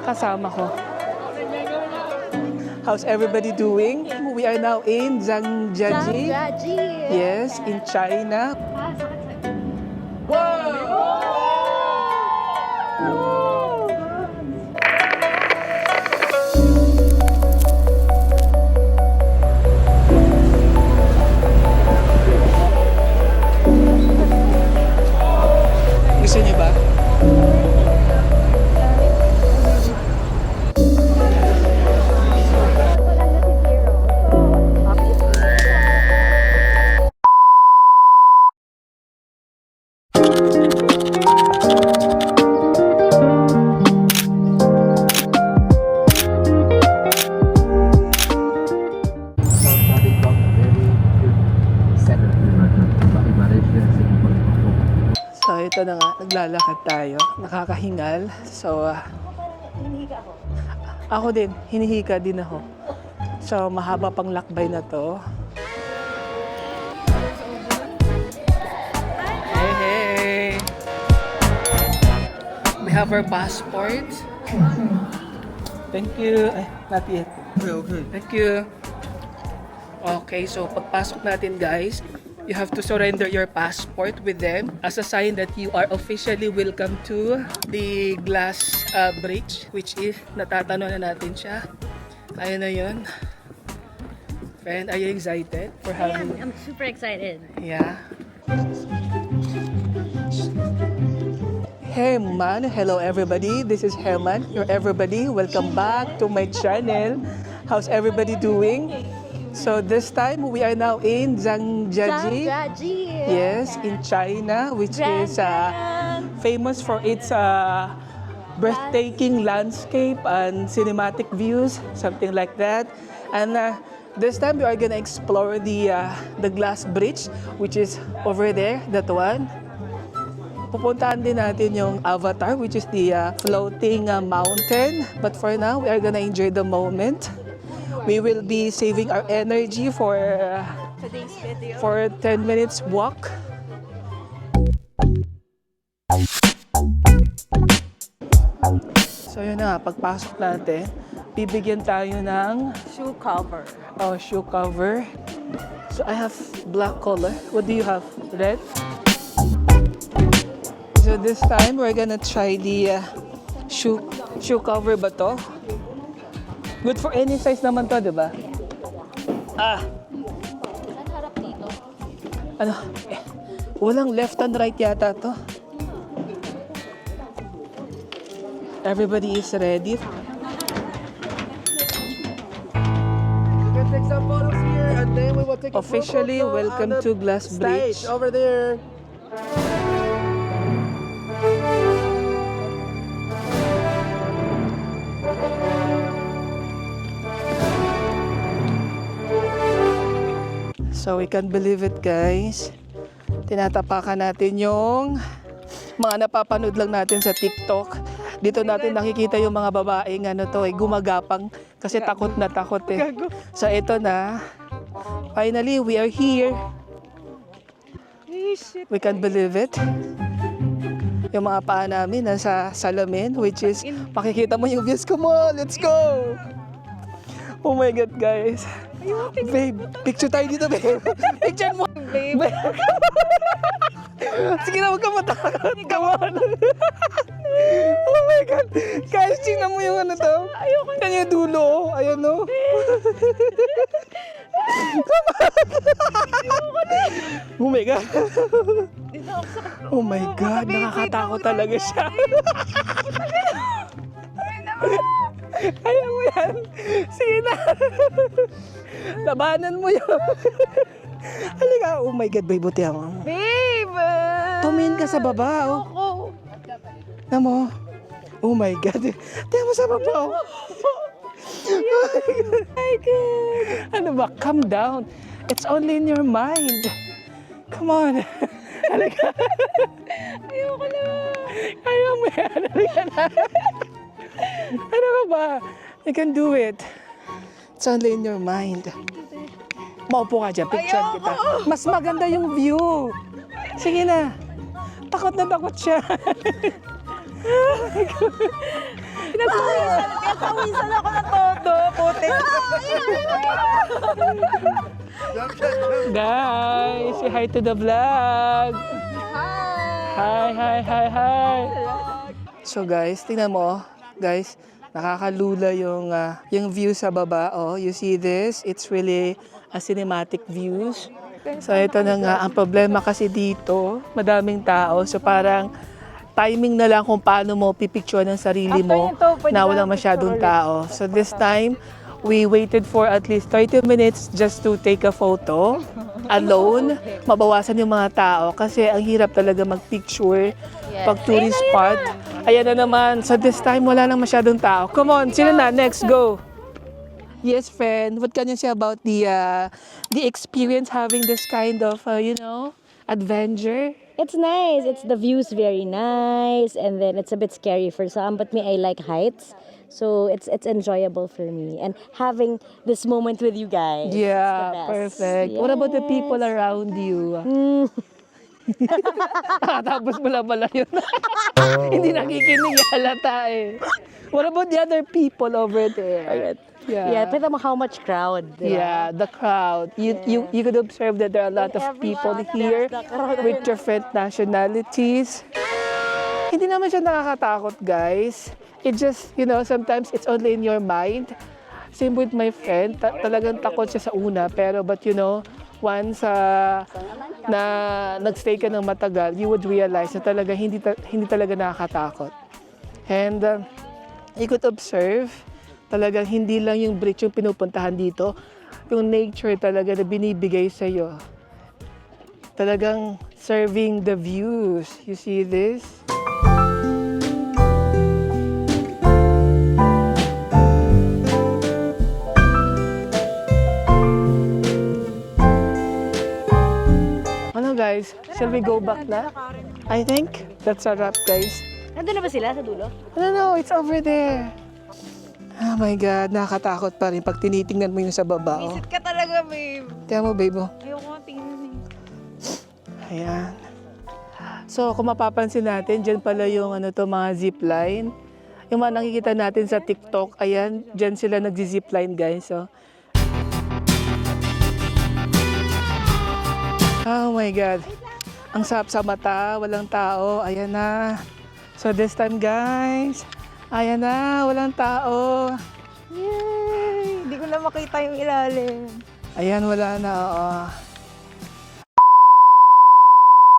kasama ko. How's everybody doing? We are now in Zhangjiajie. Yes, in China. Gusto niyo ba? So ito na nga, naglalakad tayo, nakakahingal. So, ako din, hinihika din ako. So, mahaba pang lakbay na to. Hey, hey! We have our passport. Thank you. Ay, not yet. Okay. Thank you. Okay, so pagpasok natin guys, you have to surrender your passport with them as a sign that you are officially welcome to the glass bridge, which is natatano na natin siya. Ayun na yun. Friend, are you excited for having... I'm super excited. Yeah. Hey man, hello everybody. This is Herman, your everybody. Welcome back to my channel. How's everybody doing? So this time we are now in Zhangjiajie. Yes, in China, which is famous for its breathtaking landscape and cinematic views, something like that. And this time we are gonna explore the glass bridge, which is over there, that one. Pupuntahan din natin yung Avatar, which is the floating mountain. But for now, we are gonna enjoy the moment. We will be saving our energy for Today's video. for 10 minutes walk. So yun na, pagpasok natin, bibigyan tayo ng Shoe cover. shoe cover. So I have black color. What do you have? Red? So this time we're gonna try the shoe cover ba to? Good for any size naman to, di ba? Saan harap dito? Ano? Walang left and right yata to. Everybody is ready. You can take some photos here, and then we will take a Officially, photo welcome on the to Glass Bridge. stage over there. So we can't believe it, guys. Tinatapakan natin yung mga napapanood lang natin sa TikTok. Dito natin nakikita yung mga babaeng gumagapang kasi takot na takot eh. So ito na. Finally, we are here. We can't believe it. Yung mga paa namin nasa salamin, which is makikita mo yung views. Come on, let's go! Oh my God, guys. Babe, picture tayo dito, babe. Picture mo. Babe. Sige na, huwag ka matakot. Come on. Oh my God. Guys, tingnan mo yung to. Ayoko na. Yan yung dulo. Ayan, no? Oh my God. Oh my God. Nakakatakot talaga siya. Kaya mo yan. Sige na. Labanan mo yun. Halika. Oh my God, babe. Buti ako. Babe! Tumingin ka sa baba. Oh. Tignan mo. Oh my God. Tignan mo sa baba. Oh. Oh my God. Ano ba? Calm down. It's only in your mind. Come on. Halika. Ayoko na. Ayaw mo yan. Halika na. Ano ka ba? You can do it. It's only in your mind. Maupo ka dyan, picture kita. Mas maganda yung view. Sige na. Takot na takot siya. Pinagpawisan ako ng todo. Puti. Guys, say hi to the vlog. Hi, hi, hi, hi. So guys, tingnan mo, guys, nakakalula yung view sa baba. Oh, you see this? It's really a cinematic views. So ito na nga, ang problema kasi dito, madaming tao. So parang timing na lang kung paano mo pipicture ng sarili mo na walang masyadong tao. So this time, we waited for at least 30 minutes just to take a photo alone. Mabawasan yung mga tao kasi ang hirap talaga mag-picture pag tourist spot. Ayan na naman. So this time, wala nang masyadong tao. Come on, sino na? Next, go! Yes, friend. What can you say about the experience having this kind of, adventure? It's nice. It's the view's very nice, and then it's a bit scary for some. But me, I like heights, so it's enjoyable for me. And having this moment with you guys. it's Yeah, the best. perfect. What about the people around you? Tapos pala yun. Hindi nakikinig, halata eh. What about the other people over there? Yeah, kita mo how much crowd. Diba? Yeah, the crowd. You could observe that there are a lot of people here with different nationalities. Hindi naman siya nakakatakot, guys. It just, sometimes it's only in your mind. Same with my friend. Talagang takot siya sa una. But once na nagstay ka ng matagal, you would realize na talaga hindi talaga nakakatakot. And you could observe, talagang hindi lang yung bridge yung pinupuntahan dito, yung nature talaga na binibigay sa'yo. Talagang serving the views. You see this? Ano guys? Shall we go back na? I think that's a wrap, guys. Nandun na ba sila sa dulo? No, it's over there. Oh my God, nakakatakot pa rin pag tinitingnan mo yung sa baba. Oh. Visit ka talaga, babe. Tiyan mo, babe. Oh. Ayoko nga tingnan eh. Ayan. So, kung mapapansin natin, dyan pala yung mga zipline. Yung mga nakikita natin sa TikTok, ayan, dyan sila nagzi-zipline, guys. So. Oh my God. Ang sarap sa mata, walang tao. Ayan na. So this time, guys, ayan na, walang tao. Yay! Hindi ko na makita yung ilalim. Ayan, wala na, oo.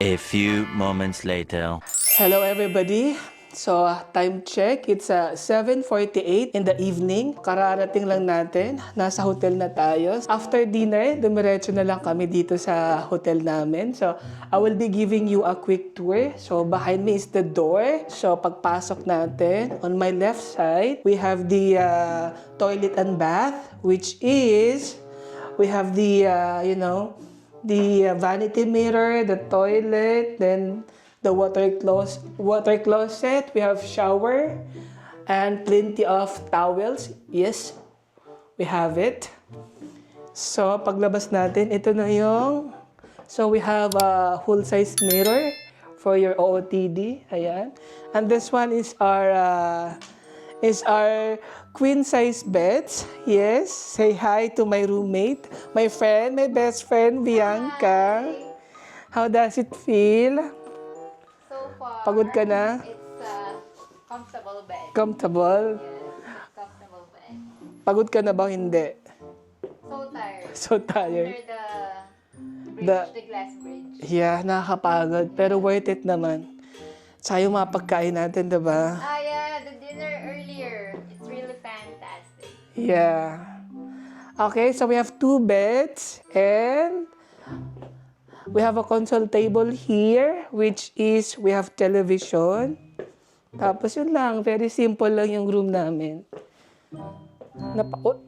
A few moments later. Hello everybody. So, time check, it's 7:48 in the evening. Kararating lang natin, nasa hotel na tayo. After dinner, dumiretso na lang kami dito sa hotel namin. So, I will be giving you a quick tour. So, behind me is the door. So, pagpasok natin, on my left side, we have the toilet and bath, which is, we have the, the vanity mirror, the toilet, then the water closet, we have shower, and plenty of towels. Yes, we have it. So, paglabas natin, ito na yung... So, we have a full-size mirror for your OOTD. Ayan. And this one is our queen-size beds. Yes, say hi to my roommate, my friend, my best friend, Bianca. How does it feel? So far, Pagod ka na? it's a comfortable bed. Comfortable? Yes, comfortable bed. Pagod ka na ba? Hindi. So tired. So tired. Under the glass bridge. Yeah, nakakapagod. Pero worth it naman. Tsaka yung mga pagkain natin, diba? Ah, yeah, the dinner earlier. It's really fantastic. Yeah. Okay, so we have 2 beds and we have a console table here, which is, we have television. Tapos yun lang, very simple lang yung room namin.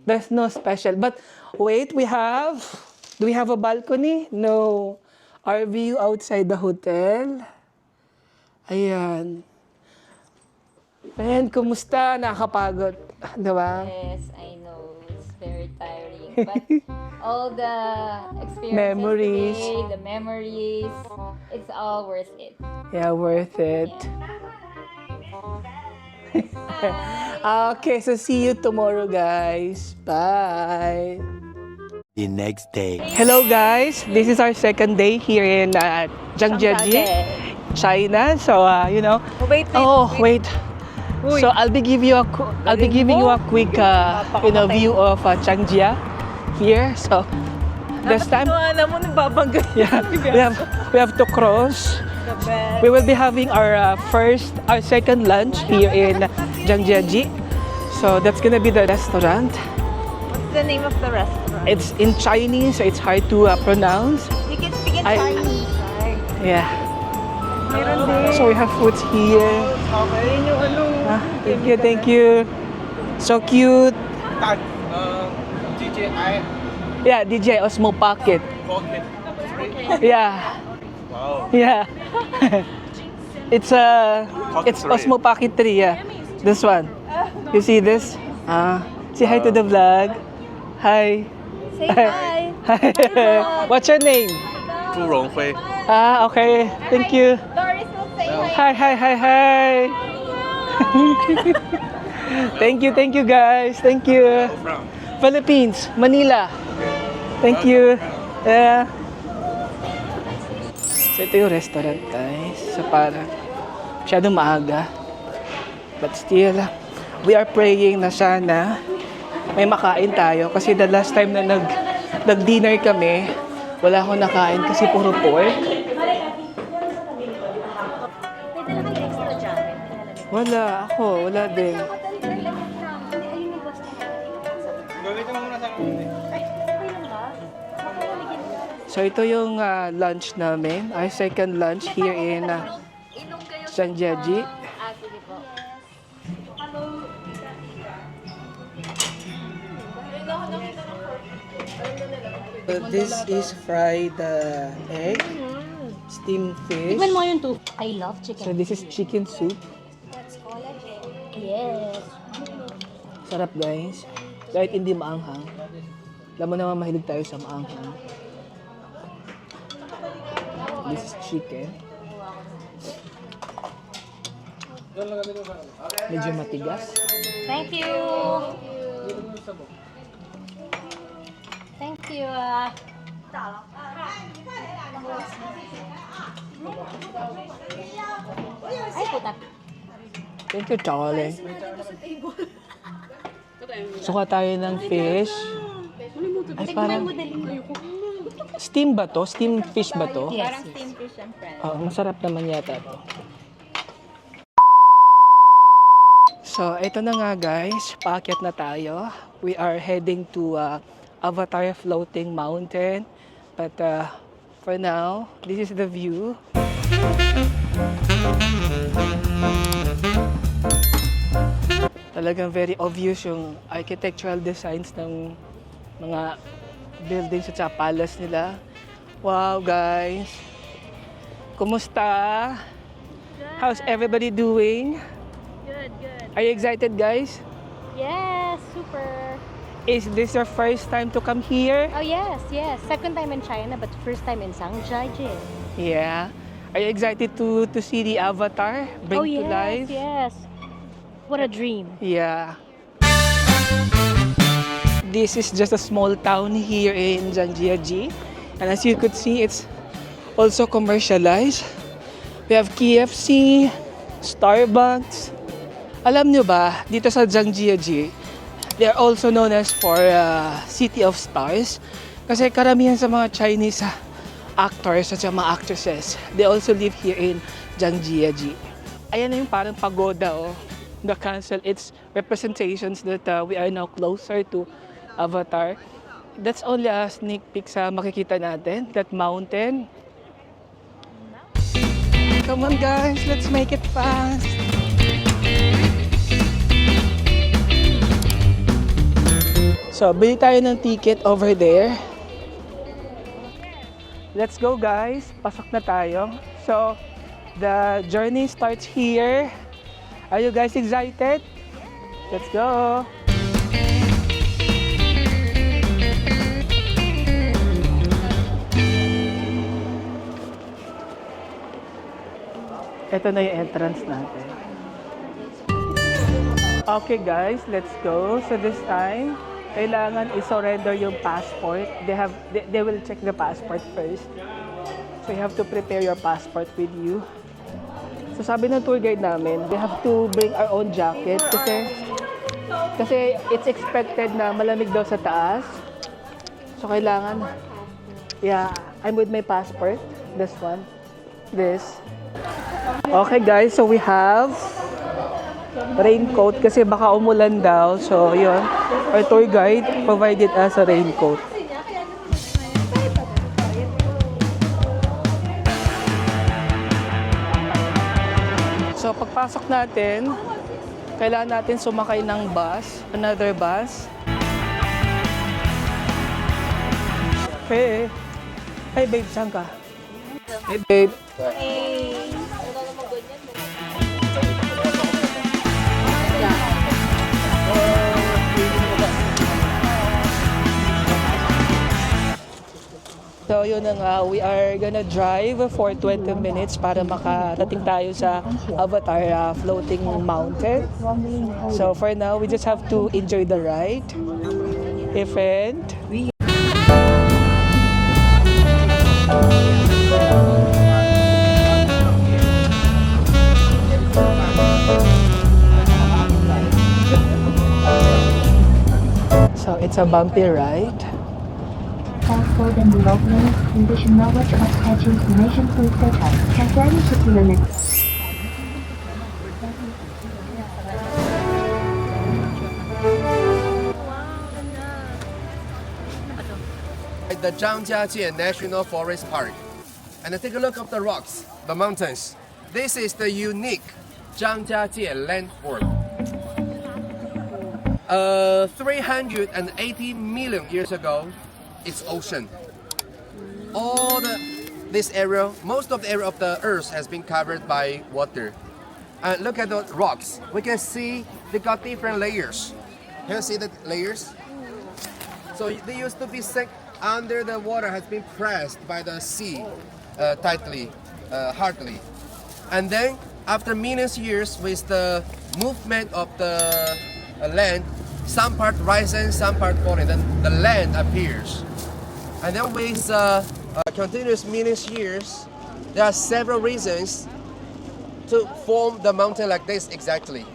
There's no special. But wait, do we have a balcony? No. Our view outside the hotel. Ayan. And kumusta? Nakakapagod. Diba? Yes, I know. It's very tiring. But all the experiences Memories. today, the memories, it's all worth it. Yeah, worth it. Okay, so see you tomorrow, guys. Bye. The next day. Hello, guys. This is our second day here in Zhangjiajie, China. So, Wait, wait. So I'll be giving you a quick view of Changjia here. So this time yeah, we have to cross. We will be having our second lunch here in Zhangjiajie. So that's gonna be the restaurant. What's the name of the restaurant? It's in Chinese, so it's hard to pronounce. You can speak in Chinese, right? Yeah. So we have foods here. Thank you. So cute. DJI Yeah, DJI Osmo Pocket. Pocket 3. Yeah. Wow. Yeah. It's Pocket it's 3. Osmo Pocket 3, yeah. This one. You see this? Say hi to the vlog. Hi. Say hi. Hi. What's your name? 朱荣辉 Okay. Thank you. Doris will say Hi, hi, hi, hi. Thank you guys. Thank you. from Philippines, Manila. Thank you. Yeah. So ito yung restaurant, guys. So parang masyadong maaga. But still, we are praying na sana may makain tayo. Kasi the last time na nag-dinner kami, wala akong nakain kasi puro pork. Wala din. So ito yung lunch namin, our second lunch here in Zhangjiajie. sige po. So this is fried egg, steamed fish. Tikman mo yung I love chicken. So this is chicken soup. Yes. Sarap, guys. Kahit hindi maanghang. Alam mo naman mahilig tayo sa maanghang. This is chicken. Medyo matigas. Thank you. Thank you. Ay, puta. Thank you, Charlie. Suka tayo ng fish. Ay, parang... Steam ba to? Steam fish ba to? Parang steamed fish and friends. Masarap naman yata to. So, ito na nga guys. Paakyat na tayo. We are heading to Avatar Floating Mountain. But for now, this is the view. Talagang very obvious yung architectural designs ng mga buildings at saka palace nila. Wow, guys! Kumusta? How's everybody doing? Good. Are you excited, guys? Yes, super. Is this your first time to come here? Oh, yes. Second time in China, but first time in Zhangjiajie. Yeah. Are you excited to see the Avatar bring to life? Yes. What a dream. Yeah. This is just a small town here in Zhangjiajie. And as you could see, it's also commercialized. We have KFC, Starbucks. Alam nyo ba, dito sa Zhangjiajie, they are also known as for City of Stars. Kasi karamihan sa mga Chinese actors at mga actresses, they also live here in Zhangjiajie. Ayan na yung parang pagoda, the castle. It's representations that we are now closer to Avatar. That's only a sneak peek sa makikita natin, that mountain. Come on guys, let's make it fast. So, bili tayo ng ticket over there. Let's go guys, pasok na tayo. So, the journey starts here. Are you guys excited? Let's go! Ito na yung entrance natin. Okay guys, let's go. So this time, kailangan i-surrender yung passport. They will check the passport first. So you have to prepare your passport with you. So sabi ng tour guide namin, we have to bring our own jacket kasi it's expected na malamig daw sa taas. So kailangan, yeah, I'm with my passport. This one. This. Okay guys, so we have raincoat kasi baka umulan daw. So yun, our tour guide provided us a raincoat. So pagpasok natin, kailangan natin sumakay ng bus, another bus. Hey, hey babe, saan ka? Hey babe. So yun na nga, we are gonna drive for 20 minutes para makarating tayo sa Avatar floating mountain. So for now, we just have to enjoy the ride. And so it's a bumpy ride. Transport and development, condition knowledge of catch information food data. Transferring to the next. The Zhangjiajie National Forest Park. And take a look at the rocks, the mountains. This is the unique Zhangjiajie landform. 380 million years ago, it's ocean. This area, most of the area of the earth has been covered by water. And look at the rocks. We can see they got different layers. Can you see the layers? So they used to be sink under the water, has been pressed by the sea tightly, hardly. And then after millions of years, with the movement of the land, some part rising, some part falling, then the land appears. And then with continuous millions of years, there are several reasons to form the mountain like this exactly.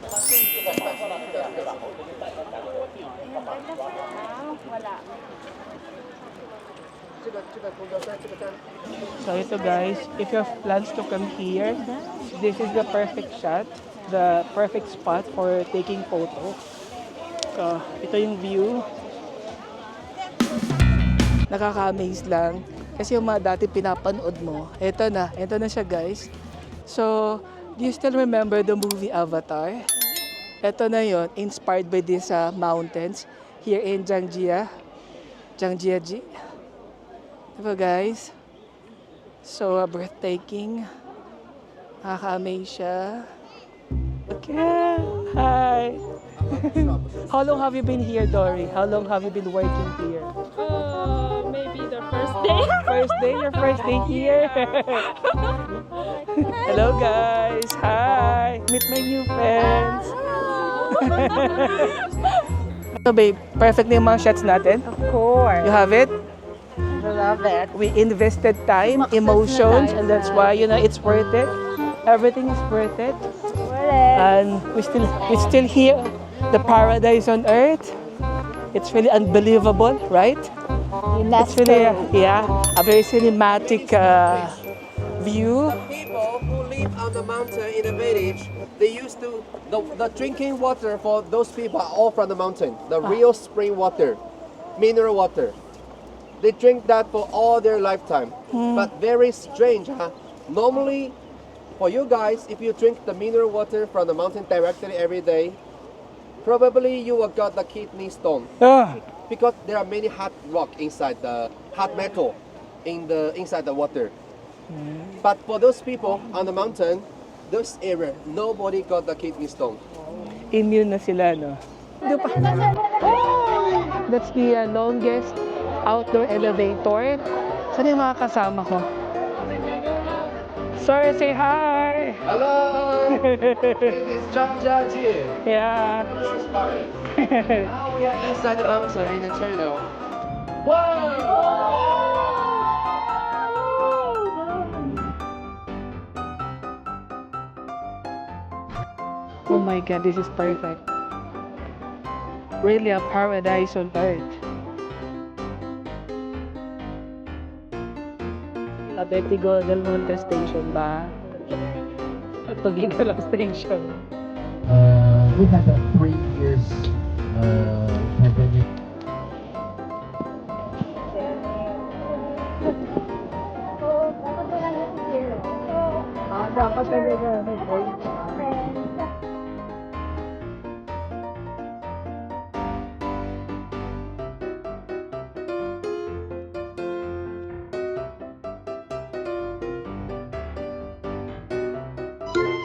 So ito guys, if you have plans to come here, this is the perfect shot, the perfect spot for taking photo. So ito yung view. Nakaka-amaze lang. Kasi yung mga dati pinapanood mo, ito na siya guys. So, do you still remember the movie Avatar? Ito na yon, inspired by these mountains here in Zhangjiajie. Diba guys? So breathtaking. Nakaka-amaze siya. Okay. Hi. How long have you been here, Dory? How long have you been working here? Maybe the first day. First day? Your first day here? Hello guys. Hi. Meet my new friends. So babe, perfect na yung mga shots natin? Of course. You have it? I love it. We invested time, emotions, and that's why, you know, it's worth it. Everything is worth it. And we still here, the paradise on earth. It's really unbelievable, right? It's really, a very cinematic view. People who live on the mountain in the village, they used to, the drinking water for those people are all from the mountain. The real spring water, mineral water. They drink that for all their lifetime. But very strange, huh? Normally, for you guys, if you drink the mineral water from the mountain directly every day, probably you will got the kidney stone. Because there are many hard rock inside the hard metal inside the water. But for those people on the mountain, this area, nobody got the kidney stone. Immune na sila, no? That's the longest outdoor elevator. Saan yung mga kasama ko? Sorry, say hi! Hello! It's Jia too. Yeah. Now we are inside the outside in the channel. Oh my god, this is perfect. Really a paradise on earth. Abetigo del Monte Station ba? Tugiga lang station. We had a 3 years pandemic. Dapat talaga.